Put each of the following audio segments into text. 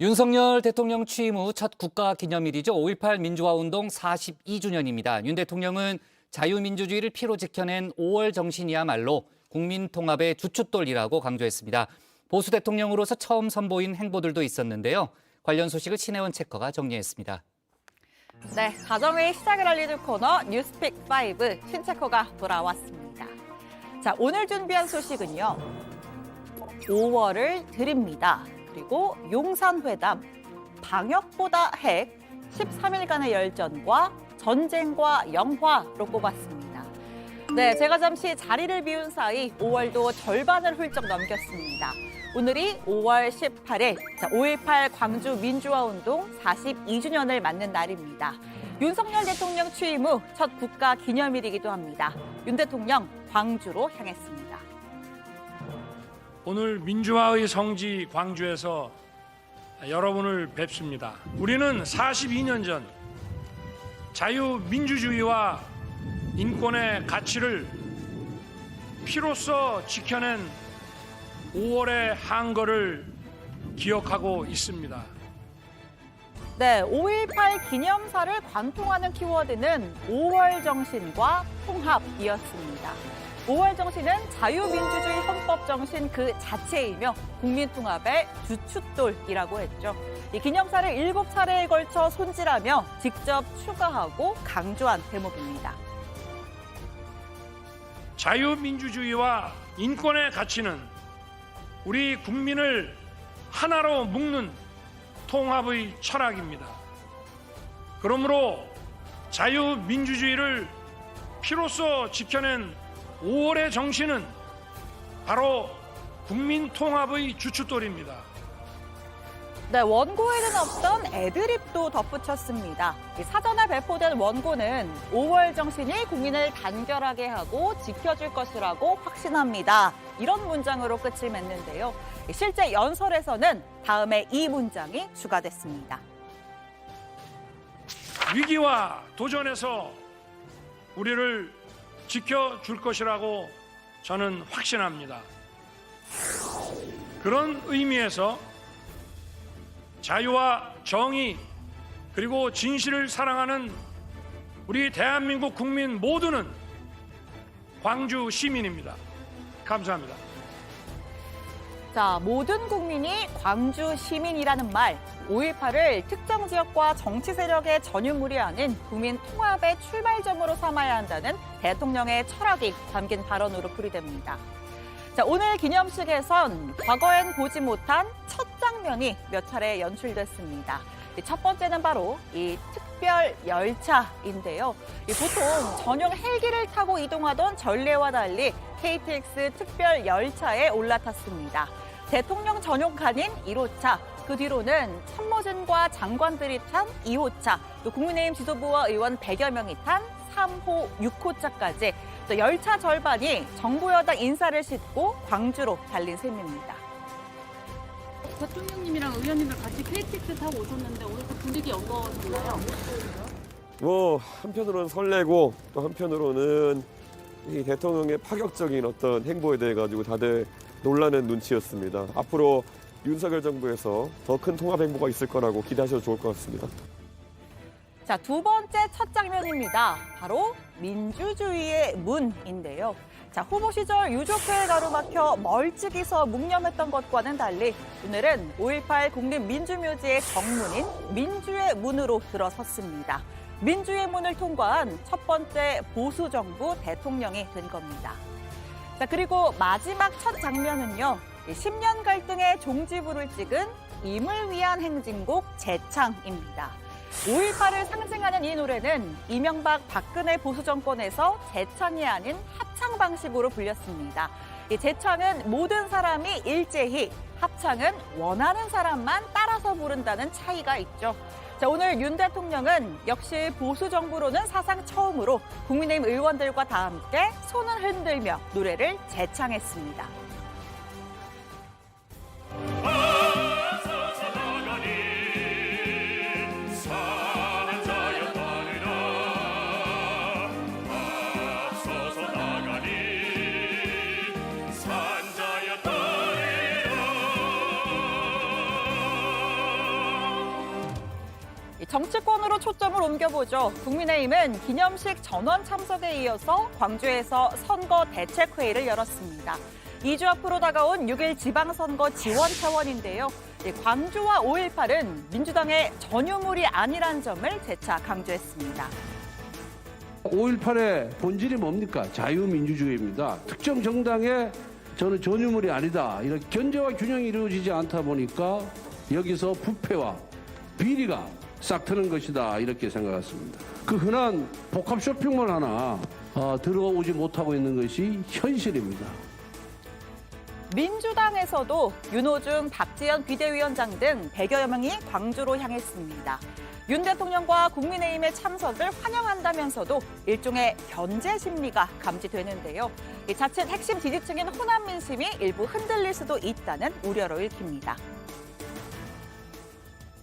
윤석열 대통령 취임 후 첫 국가기념일이죠. 5.18 민주화운동 42주년입니다. 윤 대통령은 자유민주주의를 피로 지켜낸 5월 정신이야말로 국민통합의 주춧돌이라고 강조했습니다. 보수 대통령으로서 처음 선보인 행보들도 있었는데요. 관련 소식을 신혜원 체커가 정리했습니다. 네, 가정회의 시작을 알리는 코너 뉴스픽5 신체커가 돌아왔습니다. 자, 오늘 준비한 소식은요. 5월을 드립니다. 그리고 용산회담, 방역보다 핵, 13일간의 열전과 전쟁과 영화로 꼽았습니다. 네, 제가 잠시 자리를 비운 사이 5월도 절반을 훌쩍 넘겼습니다. 오늘이 5월 18일, 5.18 광주 민주화운동 42주년을 맞는 날입니다. 윤석열 대통령 취임 후 첫 국가 기념일이기도 합니다. 윤 대통령 광주로 향했습니다. 오늘 민주화의 성지 광주에서 여러분을 뵙습니다. 우리는 42년 전 자유민주주의와 인권의 가치를 피로써 지켜낸 5월의 한거를 기억하고 있습니다. 네, 5.18 기념사를 관통하는 키워드는 5월 정신과 통합이었습니다. 5월 정신은 자유민주주의 헌법 정신 그 자체이며 국민통합의 주춧돌이라고 했죠. 이 기념사를 7차례에 걸쳐 손질하며 직접 추가하고 강조한 대목입니다. 자유민주주의와 인권의 가치는 우리 국민을 하나로 묶는 통합의 철학입니다. 그러므로 자유민주주의를 피로써 지켜낸 5월의 정신은 바로 국민통합의 주춧돌입니다. 네, 원고에는 없던 애드립도 덧붙였습니다. 사전에 배포된 원고는 5월 정신이 국민을 단결하게 하고 지켜줄 것이라고 확신합니다. 이런 문장으로 끝을 맺는데요. 실제 연설에서는 다음에 이 문장이 추가됐습니다. 위기와 도전에서 우리를 지켜줄 것이라고 저는 확신합니다. 그런 의미에서 자유와 정의 그리고 진실을 사랑하는 우리 대한민국 국민 모두는 광주 시민입니다. 감사합니다. 자, 모든 국민이 광주 시민이라는 말, 5.18을 특정 지역과 정치 세력의 전유물이 아닌 국민 통합의 출발점으로 삼아야 한다는 대통령의 철학이 담긴 발언으로 풀이됩니다. 자, 오늘 기념식에선 과거엔 보지 못한 첫 장면이 몇 차례 연출됐습니다. 첫 번째는 바로 이 특별 열차인데요. 보통 전용 헬기를 타고 이동하던 전례와 달리 KTX 특별 열차에 올라탔습니다. 대통령 전용 칸인 1호차, 그 뒤로는 참모진과 장관들이 탄 2호차, 또 국민의힘 지도부와 의원 100여 명이 탄 3호, 6호차까지 또 열차 절반이 정부 여당 인사를 싣고 광주로 달린 셈입니다. 대통령님이랑 의원님들 같이 KTX 타고 오셨는데 오늘 그 분위기 어떠셨나요? 한편으로는 설레고 또 한편으로는 이 대통령의 파격적인 어떤 행보에 대해 가지고 다들 놀라는 눈치였습니다. 앞으로 윤석열 정부에서 더 큰 통합 행보가 있을 거라고 기대하셔도 좋을 것 같습니다. 자, 두 번째 첫 장면입니다. 바로 민주주의의 문인데요. 자, 후보 시절 유족회에 가로막혀 멀찍이서 묵념했던 것과는 달리 오늘은 5.18 국립민주묘지의 정문인 민주의 문으로 들어섰습니다. 민주의 문을 통과한 첫 번째 보수정부 대통령이 된 겁니다. 자, 그리고 마지막 첫 장면은요. 10년 갈등의 종지부를 찍은 임을 위한 행진곡 재창입니다. 5.18을 상징하는 이 노래는 이명박 박근혜 보수 정권에서 재창이 아닌 합창 방식으로 불렸습니다. 이 재창은 모든 사람이 일제히, 합창은 원하는 사람만 따라서 부른다는 차이가 있죠. 자, 오늘 윤 대통령은 역시 보수 정부로는 사상 처음으로 국민의힘 의원들과 다 함께 손을 흔들며 노래를 재창했습니다. 정치권으로 초점을 옮겨보죠. 국민의힘은 기념식 전원 참석에 이어서 광주에서 선거 대책회의를 열었습니다. 2주 앞으로 다가온 6일 지방선거 지원 차원인데요. 광주와 5.18은 민주당의 전유물이 아니란 점을 재차 강조했습니다. 5.18의 본질이 뭡니까? 자유민주주의입니다. 특정 정당의 저는 전유물이 아니다. 이렇게 견제와 균형이 이루어지지 않다 보니까 여기서 부패와 비리가 싹 트는 것이다. 이렇게 생각했습니다. 그 흔한 복합 쇼핑몰 하나 들어오지 못하고 있는 것이 현실입니다. 민주당에서도 윤호중, 박지원 비대위원장 등 100여 명이 광주로 향했습니다. 윤 대통령과 국민의힘의 참석을 환영한다면서도 일종의 견제 심리가 감지되는데요. 자칫 핵심 지지층인 호남 민심이 일부 흔들릴 수도 있다는 우려로 읽힙니다.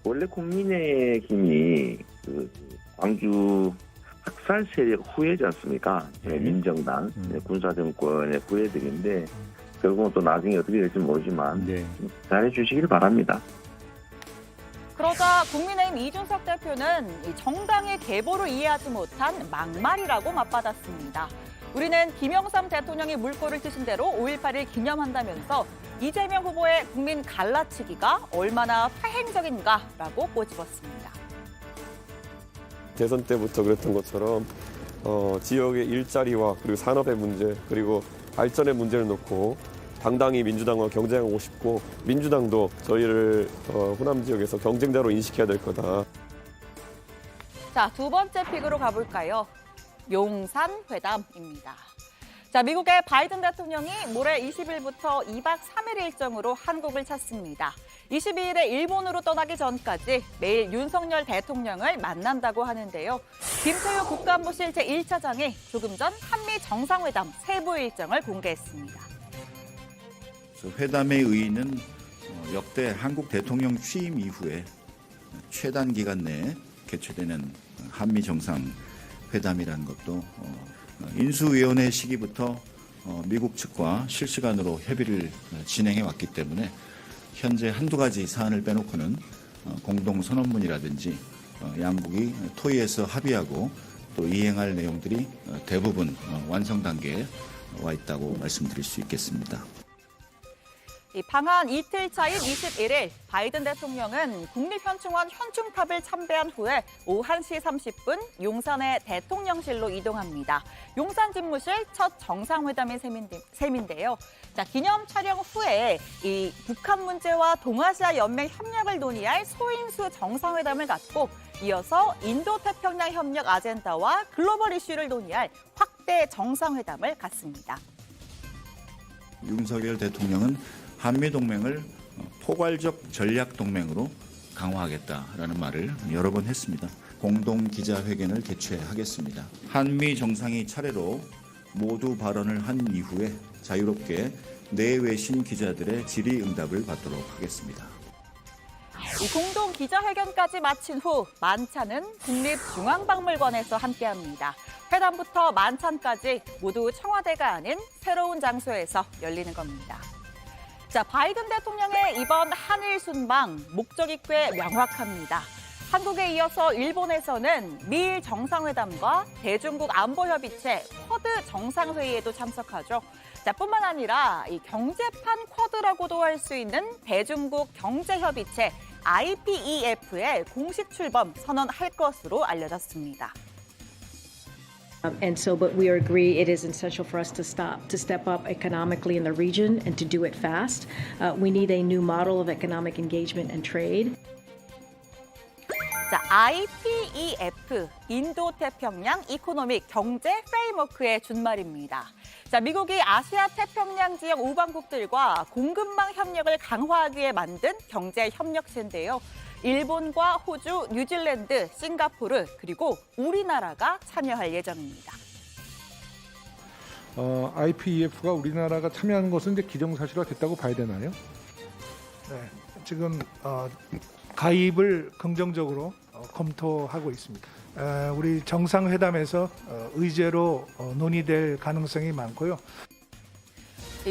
원래 국민의힘이 광주 학살 세력 후예지 않습니까? 민정당, 군사정권의 후예들인데 결국은 또 나중에 어떻게 될지 모르지만 잘해주시길 바랍니다. 그러자 국민의힘 이준석 대표는 정당의 계보를 이해하지 못한 막말이라고 맞받았습니다. 우리는 김영삼 대통령이 물꼬를 트신 대로 5.18을 기념한다면서 이재명 후보의 국민 갈라치기가 얼마나 파행적인가라고 꼬집었습니다. 대선 때부터 그랬던 것처럼 지역의 일자리와 그리고 산업의 문제 그리고 발전의 문제를 놓고 당당히 민주당과 경쟁하고 싶고 민주당도 저희를 호남 지역에서 경쟁자로 인식해야 될 거다. 자, 두 번째 픽으로 가볼까요? 용산 회담입니다. 자, 미국의 바이든 대통령이 모레 20일부터 2박 3일 일정으로 한국을 찾습니다. 22일에 일본으로 떠나기 전까지 매일 윤석열 대통령을 만난다고 하는데요. 김태효 국가안보실 제1차장이 조금 전 한미 정상회담 세부 일정을 공개했습니다. 회담의 의의는 역대 한국 대통령 취임 이후에 최단 기간 내에 개최되는 한미 정상회담이라는 것도 인수위원회 시기부터 미국 측과 실시간으로 협의를 진행해 왔기 때문에 현재 한두 가지 사안을 빼놓고는 공동선언문이라든지 양국이 토의해서 합의하고 또 이행할 내용들이 대부분 완성 단계에 와 있다고 말씀드릴 수 있겠습니다. 방한 이틀 차인 21일 바이든 대통령은 국립현충원 현충탑을 참배한 후에 오후 1시 30분 용산의 대통령실로 이동합니다. 용산 집무실 첫 정상회담의 셈인데요. 자, 기념 촬영 후에 이 북한 문제와 동아시아 연맹 협력을 논의할 소인수 정상회담을 갖고 이어서 인도태평양 협력 아젠다와 글로벌 이슈를 논의할 확대 정상회담을 갖습니다. 윤석열 대통령은 한미동맹을 포괄적 전략동맹으로 강화하겠다라는 말을 여러 번 했습니다. 공동기자회견을 개최하겠습니다. 한미 정상이 차례로 모두 발언을 한 이후에 자유롭게 내외신 기자들의 질의응답을 받도록 하겠습니다. 이 공동 기자회견까지 마친 후 만찬은 국립중앙박물관에서 함께합니다. 회담부터 만찬까지 모두 청와대가 아닌 새로운 장소에서 열리는 겁니다. 자, 바이든 대통령의 이번 한일 순방 목적이 꽤 명확합니다. 한국에 이어서 일본에서는 미일 정상회담과 대중국 안보협의체 쿼드 정상회의에도 참석하죠. 자, 뿐만 아니라 이 경제판 쿼드라고도 할 수 있는 대중국 경제협의체 IPEF의 공식 출범 선언할 것으로 알려졌습니다. And so, but we agree it is essential for us to step up economically in the region and to do it fast. We need a new model of economic engagement and trade. 자, IPEF, 인도태평양 이코노믹 경제 프레임워크의 준말입니다. 자, 미국이 아시아 태평양 지역 우방국들과 공급망 협력을 강화하기 위해 만든 경제 협력체인데요. 일본과 호주, 뉴질랜드, 싱가포르 그리고 우리나라가 참여할 예정입니다. IPEF가 우리나라가 참여하는 것은 이제 기정사실화 됐다고 봐야 되나요? 네, 지금 가입을 긍정적으로 검토하고 있습니다. 우리 정상회담에서 의제로 논의될 가능성이 많고요.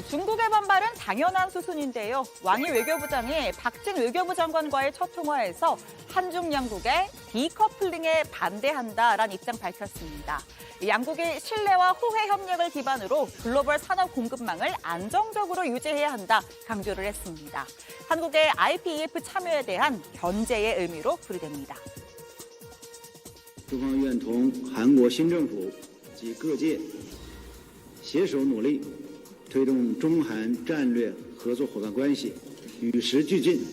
중국의 반발은 당연한 수순인데요. 왕이 외교부장이 박진 외교부 장관과의 첫 통화에서 한중 양국의 디커플링에 반대한다라는 입장 밝혔습니다. 양국이 신뢰와 호혜 협력을 기반으로 글로벌 산업 공급망을 안정적으로 유지해야 한다 강조를 했습니다. 한국의 IPEF 참여에 대한 견제의 의미로 풀이됩니다. 中方愿同韩国新政府及各界携手努力，推动中韩战略合作伙伴关系与时俱进。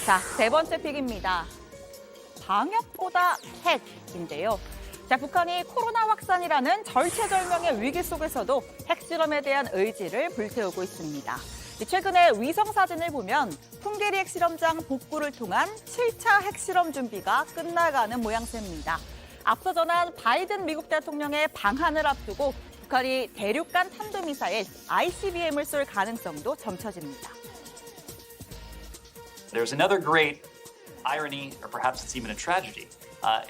자, 세 번째 픽입니다. 방역보다 핵인데요. 자, 북한이 코로나 확산이라는 절체절명의 위기 속에서도 핵실험에 대한 의지를 불태우고 있습니다. 최근에 위성 사진을 보면 풍계리 핵실험장 복구를 통한 7차 핵실험 준비가 끝나가는 모양새입니다. 앞서 전한 바이든 미국 대통령의 방한을 앞두고 북한이 대륙간 탄도미사일 ICBM을 쏠 가능성도 점쳐집니다. There's another great irony, or perhaps it's even a tragedy,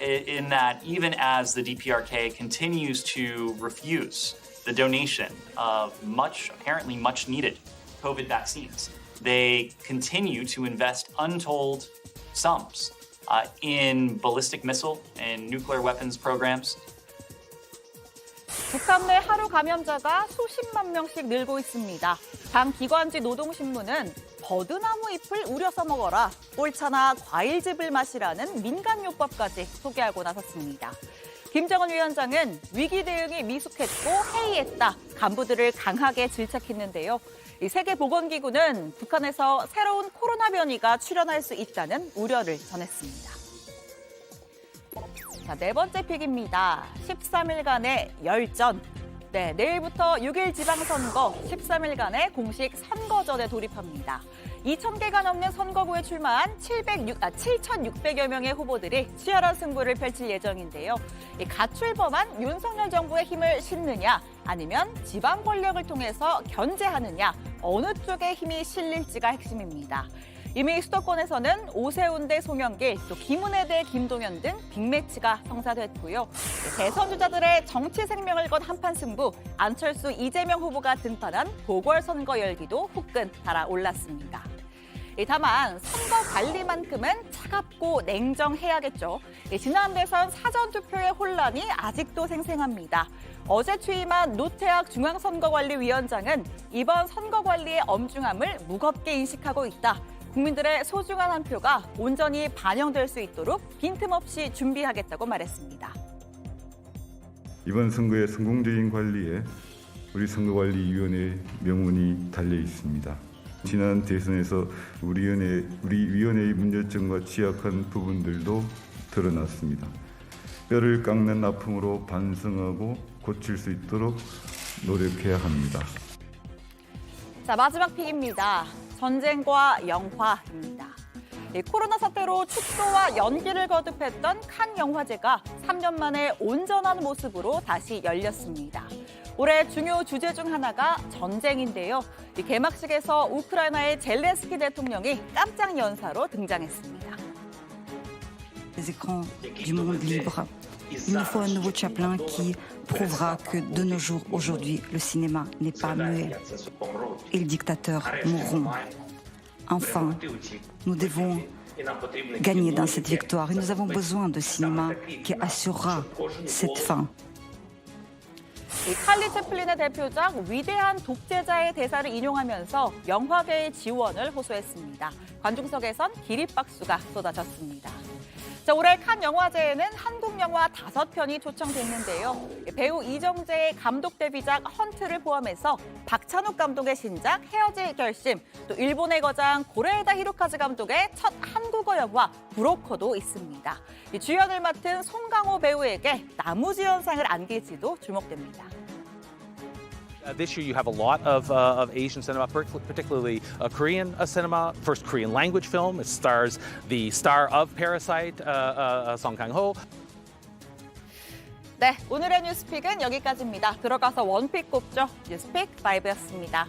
in that even as the DPRK continues to refuse the donation of apparently much needed COVID vaccines, they continue to invest untold sums in ballistic missile and nuclear weapons programs. 북한 내 하루 감염자가 수십만 명씩 늘고 있습니다. 당 기관지 노동신문은 버드나무 잎을 우려서 먹어라, 꿀차나 과일즙을 마시라는 민간요법까지 소개하고 나섰습니다. 김정은 위원장은 위기 대응이 미숙했고 해이했다, 간부들을 강하게 질책했는데요. 세계보건기구는 북한에서 새로운 코로나 변이가 출현할 수 있다는 우려를 전했습니다. 자, 네 번째 픽입니다. 13일간의 열전. 네, 내일부터 6일 지방선거 13일간의 공식 선거전에 돌입합니다. 2,000개가 넘는 선거구에 출마한 7,600여 명의 후보들이 치열한 승부를 펼칠 예정인데요. 가출범한 윤석열 정부의 힘을 싣느냐, 아니면 지방 권력을 통해서 견제하느냐, 어느 쪽에 힘이 실릴지가 핵심입니다. 이미 수도권에서는 오세훈 대 송영길, 또 김은혜 대 김동연 등 빅매치가 성사됐고요. 대선 주자들의 정치 생명을 건 한판 승부, 안철수, 이재명 후보가 등판한 보궐선거 열기도 후끈 달아올랐습니다. 다만 선거 관리만큼은 차갑고 냉정해야겠죠. 지난 대선 사전투표의 혼란이 아직도 생생합니다. 어제 취임한 노태학 중앙선거관리위원장은 이번 선거관리의 엄중함을 무겁게 인식하고 있다. 국민들의 소중한 한 표가 온전히 반영될 수 있도록 빈틈없이 준비하겠다고 말했습니다. 이번 선거의 성공적인 관리에 우리 선거관리위원회의 명운이 달려 있습니다. 지난 대선에서 우리 위원회의 문제점과 취약한 부분들도 드러났습니다. 뼈를 깎는 아픔으로 반성하고 고칠 수 있도록 노력해야 합니다. 자, 마지막 픽입니다. 전쟁과 영화입니다. 코로나 사태로 축소와 연기를 거듭했던 칸 영화제가 3년 만에 온전한 모습으로 다시 열렸습니다. 올해 중요 주제 중 하나가 전쟁인데요. 개막식에서 우크라이나의 젤렌스키 대통령이 깜짝 연사로 등장했습니다. Les écrans du monde libre. Il nous faut un nouveau Chaplin qui prouvera que de nos jours, aujourd'hui, le cinéma n'est pas muet et les dictateurs mourront. Enfin, nous devons gagner dans cette victoire et nous avons besoin de cinéma qui assurera cette fin. 찰리 채플린의 대표작 위대한 독재자의 대사를 인용하면서 영화계의 지원을 호소했습니다. 관중석에선 기립박수가 쏟아졌습니다. 자, 올해 칸 영화제에는 한국 영화 5편이 초청됐는데요. 배우 이정재의 감독 데뷔작 헌트를 포함해서 박찬욱 감독의 신작 헤어질 결심, 또 일본의 거장 고레에다 히로카즈 감독의 첫 한국어 영화 브로커도 있습니다. 주연을 맡은 송강호 배우에게 나무주연상을 안길지도 주목됩니다. This year you have a lot of Asian cinema, particularly Korean cinema. First Korean language film. It stars the star of Parasite, Song Kang-ho. 네, 오늘의 뉴스픽은 여기까지입니다. 들어가서 원픽 꼽죠. 뉴스픽 5였습니다.